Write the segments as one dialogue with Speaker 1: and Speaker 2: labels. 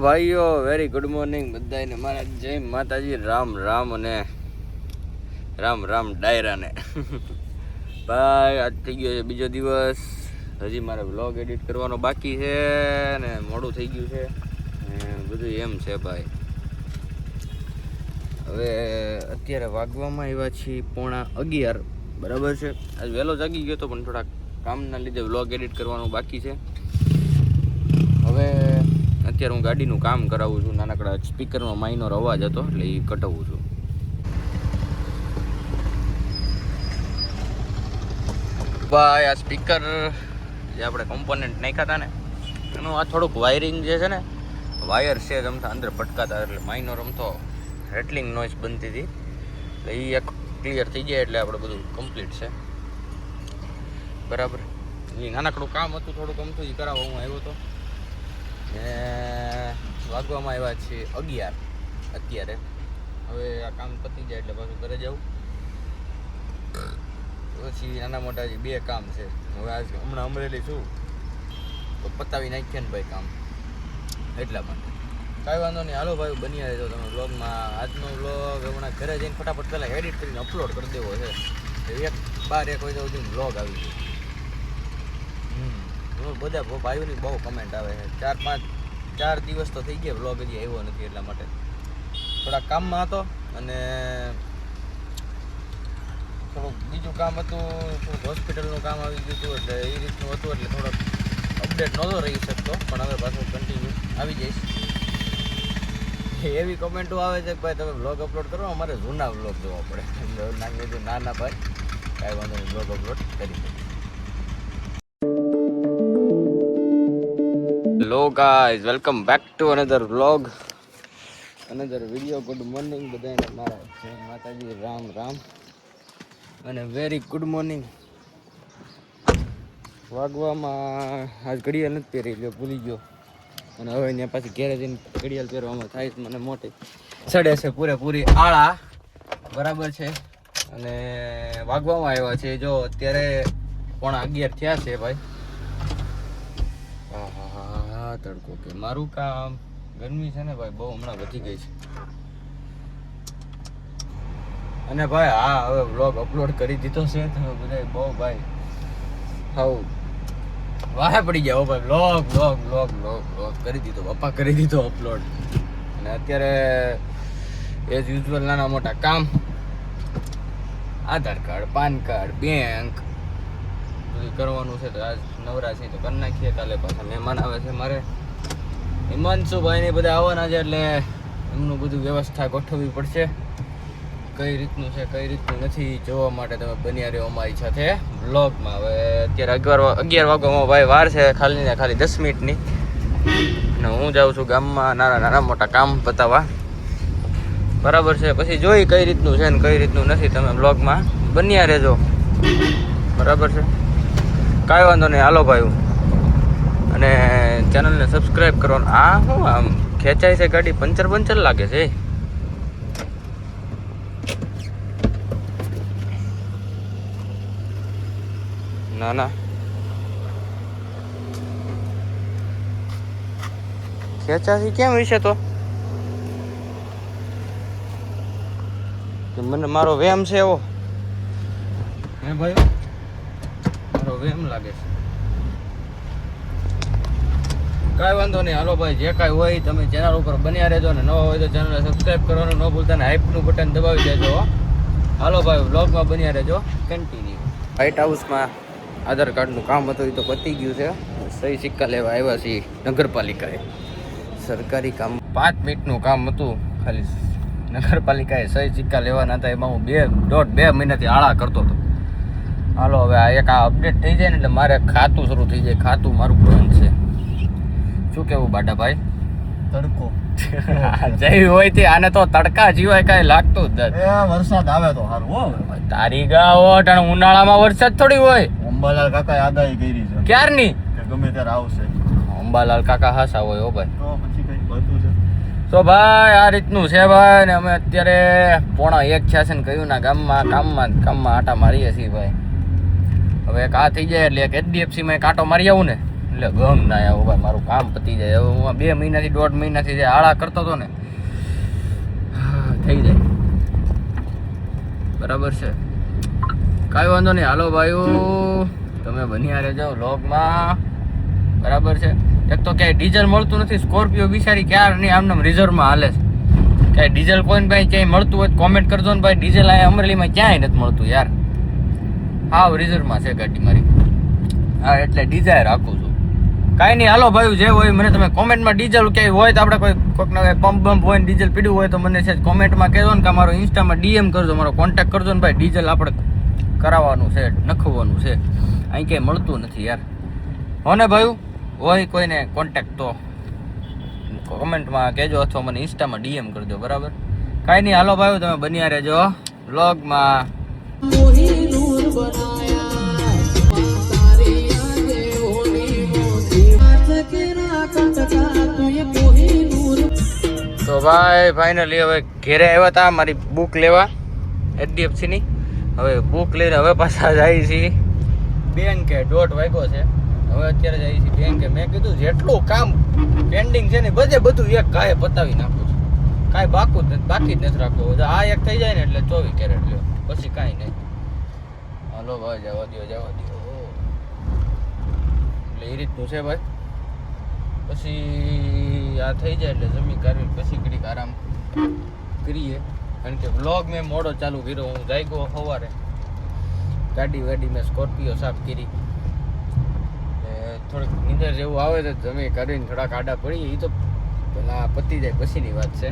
Speaker 1: ભાઈઓ, very good morning બધાને. મારા જય માતાજી, રામ રામ અને રામ રામ ડાયરાને. ભાઈ આજ થઈ ગયો છે બીજો દિવસ. હજી મારે વ્લોગ એડિટ કરવાનો બાકી છે ને મોડું થઈ ગયું છે બધું એમ છે ભાઈ. હવે અત્યારે વાગવામાં આવ્યા છીએ 11:15 બરાબર છે. આજ વહેલો જાગી ગયો તો પણ થોડા કામના લીધે વ્લોગ એડિટ કરવાનું બાકી છે. હવે અત્યારે હું ગાડીનું કામ કરાવું છું. નાનકડા સ્પીકરનો માઇનોર અવાજ હતો એટલે એ કટાવું છું. ભાઈ આ સ્પીકર જે આપણે કોમ્પોનન્ટ નાખ્યા હતા ને એનું આ થોડુંક વાયરિંગ જે છે ને વાયર છે રમતા અંદર ભટકાતા એટલે માઇનોર રમતો રેટલિંગ નોઇઝ બનતી હતી. એટલે એ એક ક્લિયર થઈ જાય એટલે આપણે બધું કમ્પ્લીટ છે બરાબર. એ નાનકડું કામ હતું થોડુંક અમથું એ કરાવવા હું આવ્યો હતો. ને વાગવામાં આવ્યા છે 11 અત્યારે. હવે આ કામ પતી જાય એટલે પાછું ઘરે જવું. પછી નાના મોટા જે 2 કામ છે. હવે આજ હમણાં અમરેલી છું તો પતાવી નાખીએ ને ભાઈ કામ, એટલા માટે કાંઈ વાંધો નહીં. હાલો ભાઈ બન્યા રહેજો તમે વ્લોગમાં. આજનો વ્લોગ હમણાં ઘરે જઈને ફટાફટ પહેલાં એડિટ કરીને અપલોડ કરી દેવો છે. 1 વાગ્યા સુધી વ્લોગ આવી ગયો. બધા ભાઈઓની બહુ કમેન્ટ આવે છે. 4 દિવસ તો થઈ ગયા વ્લોગ હજી આવ્યો નથી. એટલા માટે થોડા કામમાં હતો અને થોડુંક બીજું કામ હતું, થોડુંક હોસ્પિટલનું કામ આવી ગયું હતું એટલે એ રીતનું હતું એટલે થોડોક અપડેટ નહોતો રહી શકતો. પણ હવે પાછું કન્ટિન્યુ આવી જઈશ. એવી કમેન્ટો આવે છે કે ભાઈ તમે વ્લોગ અપલોડ કરો, અમારે જૂના વ્લોગ જોવા પડે. નાખી દીધું ના ભાઈ કાંઈ વાંધો નહીં, વ્લોગ અપલોડ કરી દો. Hello guys, welcome back to another vlog, another video. Good morning બધાને મારા જય માતાજી, રામ રામ અને વેરી ગુડ મોર્નિંગ. વાગવામાં આજ ઘડિયાળ નથી પહેરી ગયો, ભૂલી ગયો. અને હવે ત્યાં પાછી ઘેરે જઈને ઘડિયાળ પહેરવામાં થાય મને મોટી સડે છે પૂરેપૂરી આળા બરાબર છે. અને વાગવામાં આવ્યા છે જો અત્યારે 11:15 થયા છે ભાઈ. તડકો કે મારું કામ ગરમી છે ને ભાઈ બહુ હમણાં વધી ગઈ છે. અને ભાઈ હા હવે વ્લોગ અપલોડ કરી દીધો છે. તમે બધા બહુ ભાઈ હાઉ વાહે પડી ગયા હો ભાઈ. વ્લોગ કરી દીધો પપ્પા, કરી દીધો અપલોડ. અને અત્યારે એઝ યુઝ્યુઅલ નાના મોટા કામ, આધાર કાર્ડ, પાન કાર્ડ, બેંક બધું કરવાનું છે. તો આજ નવરા છે તો કરી નાખીએ. કાલે પાછા મહેમાન આવે છે મારે, હિમાંશુભાઈ ને બધા આવવાના છે એટલે એમનું બધું વ્યવસ્થા ગોઠવવી પડશે. કઈ રીતનું છે કઈ રીતનું નથી જોવા માટે તમે બન્યા રહ્યો અમારી સાથે વ્લોગમાં. હવે અત્યારે 11 વાગવામાં ભાઈ વાર છે ખાલી ને ખાલી 10 મિનિટની. અને હું જાઉં છું ગામમાં નાના મોટા કામ બતાવવા બરાબર છે. પછી જોઈ કઈ રીતનું છે ને કઈ રીતનું નથી. તમે વ્લોગમાં બન્યા રહેજો બરાબર છે. કાંઈ વાંધો નહીં, હાલો ભાઈ. અને ચેનલને સબસ્ક્રાઈબ કરવાનું. આ શું આમ ખેંચાય છે ગાડી? પંચર લાગે છે. ના ખેંચાથી કેમ વિશે તો મને મારો વેમ છે એવો હે ભાઈ, મારો વેમ લાગે છે. કાંઈ વાંધો નહીં, હાલો ભાઈ. જે કાંઈ હોય તમે ચેનલ ઉપર બન્યા રહેજો ને નવા હોય તો ચેનલને સબસ્ક્રાઈબ કરવાનું ન ભૂલતા ને હાઈપનું બટન દબાવી દેજો. હાલો ભાઈ વ્લોગમાં બન્યા રહેજો કન્ટિન્યુ. વ્હાઇટ હાઉસમાં આધાર કાર્ડનું કામ હતું એ તો પતી ગયું છે. સહી સિક્કા લેવા આવ્યા છીએ નગરપાલિકાએ. સરકારી કામ 5 મિનિટનું કામ હતું ખાલી. નગરપાલિકાએ સહી સિક્કા લેવાના હતા. એમાં હું 2 મહિનાથી આળા કરતો હતો. હાલો હવે આ એક આ અપડેટ થઈ જાય ને એટલે મારે ખાતું શરૂ થઈ જાય. ખાતું મારું બંધ છે. શું કેવું બાડાભાઈ?
Speaker 2: તડકો
Speaker 1: જઈ હોય તે આને તો તડકા જીવાય કાંઈ લાગતું જ નથી.
Speaker 2: વરસાદ આવે તો સારું હો.
Speaker 1: તારી ગાવટ અને ઉનાળામાં વરસાદ થોડી હોય.
Speaker 2: અંબાલાલ કાકા આગાહી કરી છે
Speaker 1: ક્યારની
Speaker 2: કે ગમે ત્યારે આવશે.
Speaker 1: અંબાલાલ કાકા હાસા હોય હો ભાઈ.
Speaker 2: તો પછી કઈ બધું છે
Speaker 1: તો ભાઈ આ રીતનું છે ભાઈ. ને અમે અત્યારે 1:15 થયા છે ને કયું ના કામમાં આટા મારીએ છીએ ભાઈ. હવે એક આ થઈ જાય એટલે એક HDFC માં કાંટો મારી આવું ને એટલે ગમ ના આવ્યો ભાઈ, મારું કામ પતી જાય. હવે હું 2 મહિનાથી 1.5 મહિનાથી જે આળા કરતો હતો ને, થઈ જાય. બરાબર છે, કાંઈ વાંધો નહીં. હાલો ભાઈઓ, તમે બન્યા રહેજો વ્લોગમાં. બરાબર છે. એક તો ક્યાંય ડીઝલ મળતું નથી. સ્કોર્પિયો બિચારી ક્યારે નહીં આમને રિઝર્વમાં હાલે છે. ક્યાંય ડીઝલ કોઈને ભાઈ ક્યાંય મળતું હોય કોમેન્ટ કરજો ને ભાઈ. ડીઝલ અહીંયા અમરેલીમાં ક્યાંય નથી મળતું યાર. હાવ રિઝર્વમાં છે ગાડી મારી. હા, એટલે ડિઝાયર રાખું છું. કાંઈ નહીં, હાલો ભાઈ, જે હોય મને તમે કોમેન્ટમાં ડીઝલ ક્યાંય હોય તો આપણે કોઈકના પંપ બમ્પ હોય ને ડીઝલ પીડ્યું હોય તો મને છે કોમેન્ટમાં કહેજો ને, કે મારો ઇન્સ્ટામાં DM કરજો, મારો કોન્ટેક્ટ કરજો ને ભાઈ. ડીઝલ આપણે કરાવવાનું છે, નખવાનું છે. અહીં ક્યાંય મળતું નથી યાર. હો ને ભાઈ, હોય કોઈને કોન્ટેક્ટ તો કોમેન્ટમાં કહેજો અથવા મને ઇન્સ્ટામાં DM કરજો. બરાબર, કાંઈ નહીં, હાલો ભાઈ, તમે બન્યા રહેજો વ્લોગમાં. તો ભાઈ ફાઇનલી હવે ઘેરે આવ્યા હતા મારી બુક લેવા HDFC ની. હવે બુક લઈને હવે પાછા જાય છે બેંકે. 1:30 વાગ્યો છે. હવે અત્યારે જાય છે બેંકે. મેં કીધું જેટલું કામ પેન્ડિંગ છે ને બધું એક ગાયે પતાવી નાખું છું. કાંઈ બાકી જ નથી રાખવું. આ એક થઈ જાય ને એટલે 24 કેરેટ લ્યો, પછી કાંઈ નહીં. હાલો ભાઈ, જવા દો. એટલે એ રીતનું છે ભાઈ. પછી આ થઈ જાય એટલે જમી કાઢી પછી ઘડીક આરામ કરીએ. કારણ કે વ્લોગ મેં મોડો ચાલુ કર્યો. હું જાગ્યો સવારે, ગાડી મેં સ્કોર્પિયો સાફ કરી. થોડીક નીંદર જેવું આવે તો જમી કાઢીને થોડાક આડા પડીએ. એ તો પેલા પતી જાય પછીની વાત છે.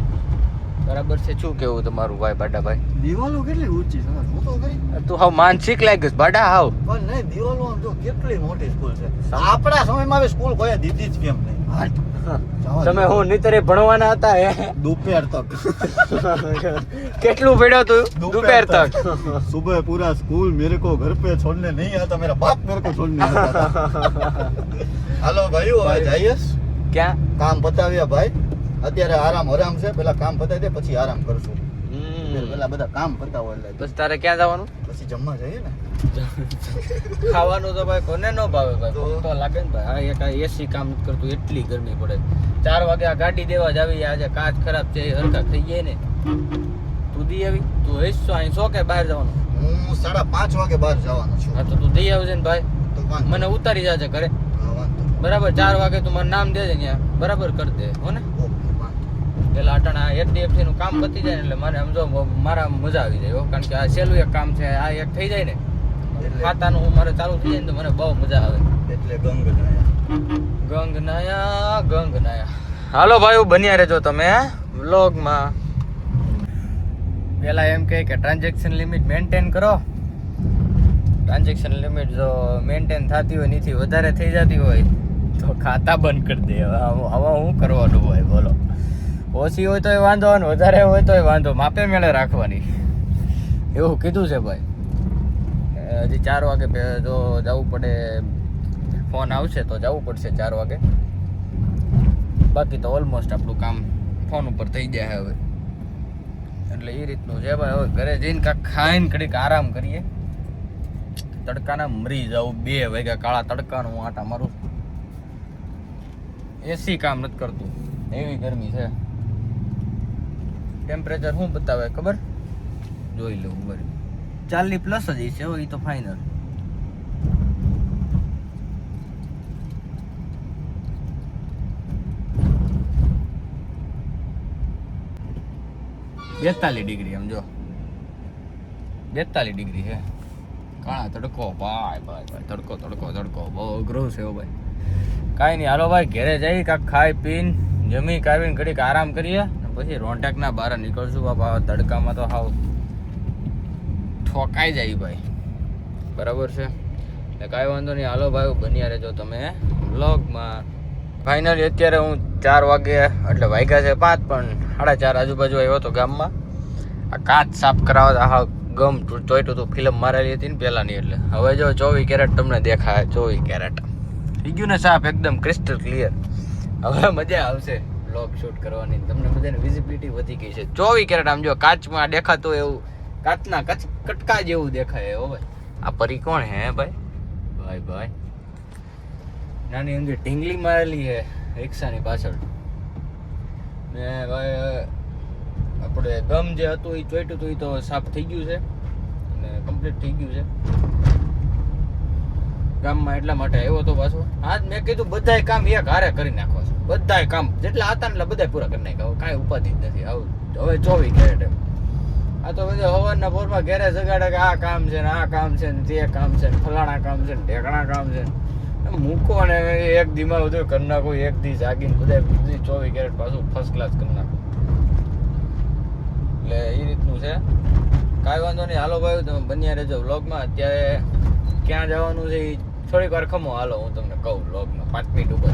Speaker 1: બરાબર છે. શું કેવું તમારું ભાઈ બાડાભાઈ?
Speaker 2: દિવાલો કેટલી ઊંચી છે, હું તો કરી.
Speaker 1: તું હાવ માનસિક લાગ્યું બાડા હાવ.
Speaker 2: પણ નહીં, દિવાલો આમ જો કેટલી મોટી સ્કૂલ છે. આપણા સમયમાં હવે સ્કૂલ કોઈ દીધી જ કેમ નહીં.
Speaker 1: તમે હું નીતરે ભણવાના હતા હે?
Speaker 2: दोपहर तक
Speaker 1: કેટલું પડ્યો તું? दोपहर तक
Speaker 2: सुबह पूरा स्कूल मेरे को घर पे छोड़ने नहीं आता, मेरा बाप मेरे को छोड़ने आता था. हेलो भाई, હવે જઈએ.
Speaker 1: ક્યાં
Speaker 2: કામ પતાવ્યા ભાઈ. અત્યારે આરામ છે. પેલા કામ પતાવી દે પછી આરામ કરશું. પેલા બધા કામ પતાવો એટલે
Speaker 1: બસ. તારે ક્યાં જવાનું?
Speaker 2: પછી જમવા જઈએ ને.
Speaker 1: ખાવાનું તો ભાઈ કોને ન ભાવે ભાઈ. ભૂખ તો લાગે ને ભાઈ. આ એક એસી કામ નથી કરતું, એટલી ગરમી પડે. 4 વાગે આ ગાડી દેવા જ આવી. આજે કાચ ખરાબ છે, હરખા થઈ જાય ને. તું દઈ આવી? તું હેસો અહીં છો કે બહાર જવાનું?
Speaker 2: હું 5:30 વાગે બહાર જવાનો છું.
Speaker 1: હા, તો તું દઈ આવજે ને ભાઈ.
Speaker 2: તો વાંધો
Speaker 1: મને ઉતારી જાજે ઘરે.
Speaker 2: હા, વાંધો.
Speaker 1: બરાબર, 4 વાગે તું મારું નામ દેજે ત્યાં. બરાબર કરી દે હો ને.
Speaker 2: ઓકે, વાંધો.
Speaker 1: પેલા અટાણા HDFC નું કામ પતી જાય ને એટલે મને સમજો મારા મજા આવી જાય. કારણ કે આ સહેલું એક કામ છે. આ એક થઈ જાય ને ખાતાનું મારે ચાલુ થઈ જાય ને તો મને બહુ મજા આવે.
Speaker 2: એટલે
Speaker 1: ગંગ નાયા. હાલો ભાઈઓ, બન્યા રહેજો તમે વ્લોગમાં. પેલા એમ કહે કે ટ્રાન્ઝેક્શન લિમિટ મેન્ટેન કરો. ટ્રાન્ઝેક્શન લિમિટ જો મેન્ટેન થતી હોય નીથી વધારે થઈ જતી હોય તો ખાતા બંધ કરી દે. હવે હું કરવાનું હોય બોલો? ઓછી હોય તોય વાંધો ને વધારે હોય તોય વાંધો, માપે મેળે રાખવાની. એવું કીધું છે ભાઈ. હજી 4 વાગે જો જવું પડે, ફોન આવશે તો જવું પડશે 4 વાગે. બાકી તો ઓલમોસ્ટ આપણું કામ ફોન ઉપર થઈ જાય હવે. એટલે એ રીતનું છે ભાઈ. હવે ઘરે જઈને કાંઈક ખાઈને ઘડીક આરામ કરીએ. તડકાના મરી જાઉં. 2 વાગ્યા કાળા તડકાનું હું આટા મારું. એસી કામ નથી કરતું, એવી ગરમી છે. ટેમ્પરેચર શું બતાવે ખબર? જોઈ લઉં. બરાબર 40+ જ છે એ તો ફાઇનલ. ડિગ્રી આમ જો 42 ડિગ્રી છે. કાળા તડકો ભાઈ. તડકો બહુ અઘરો છે ભાઈ. કાંઈ નહીં, હાલો ભાઈ ઘેરે જઈ કાંઈક ખાઈ પીને જમી કાઢીને ઘડીક આરામ કરીએ. પછી રોંઢાકના બહાર નીકળશું બાપા. તડકામાં તો હાવ ઠોકાઈ જાય ભાઈ. બરાબર છે, એટલે કાંઈ વાંધો નહીં. હાલો ભાઈ, બન્યા રહેજો તમે વ્લોગમાં. ફાઇનલી અત્યારે હું 4 વાગે એટલે વાગ્યા છે 5, પણ 4:30 આજુબાજુ આવ્યો હતો ગામમાં. આ કાચ સાફ કરાવવા હા ગમ ચોઈટું હતું. ફિલ્મ મારેલી હતી ને પહેલાંની, એટલે હવે જો 24 કેરેટ તમને દેખાય. 24 કેરેટ થઈ ગયું ને સાફ, એકદમ ક્રિસ્ટલ ક્લિયર. હવે મજા આવશે વ્લોગ શૂટ કરવાની. તમને બધાને વિઝિબિલિટી વધી ગઈ છે. 24 કેરેટ આમ જો કાચમાં દેખાતું એવું, કાચના કટકા જેવું દેખાય હો ભાઈ. આ પરી કોણ હે ભાઈ? ભાઈ નાની ઊંધી ઢીંગલી મારેલી છે રિક્ષાની પાછળ ને ભાઈ આપણે ગમ જે હતું એ ચોટ્યું હતું એ તો સાફ થઈ ગયું છે અને કમ્પ્લીટ થઈ ગયું છે ગામમાં. એટલા માટે આવ્યો તો પાછો આજ મેં કીધું બધાય કામ એક હારે કરી નાખો છો, બધાય કામ જેટલા હતા ને એટલા બધાય પૂરા કરી નાખ્યા. કાંઈ ઉપાધિ જ નથી. આવું હવે 24 કેરેટ. આ તો બધું હવારના પોરમાં ઘેરે જગાડે કે આ કામ છે ને આ કામ છે ને તે કામ છે ને ફલાણા કામ છે ને ઢેકણા કામ છે ને મૂકો ને એક દીમાં બધું કરી નાખો. એક દી જાગીને બધા 24 કેરેટ પાછું ફર્સ્ટ ક્લાસ કરી નાખો. એટલે એ રીતનું છે. કાંઈ વાંધો નહીં. હાલો ભાઈ તમે બન્યા રહેજો વ્લોગમાં. અત્યારે ક્યાં જવાનું છે એ થોડીક વાર ખમો. હાલો હું તમને કહું વ્લોગમાં 5 મિનિટ ઉપર.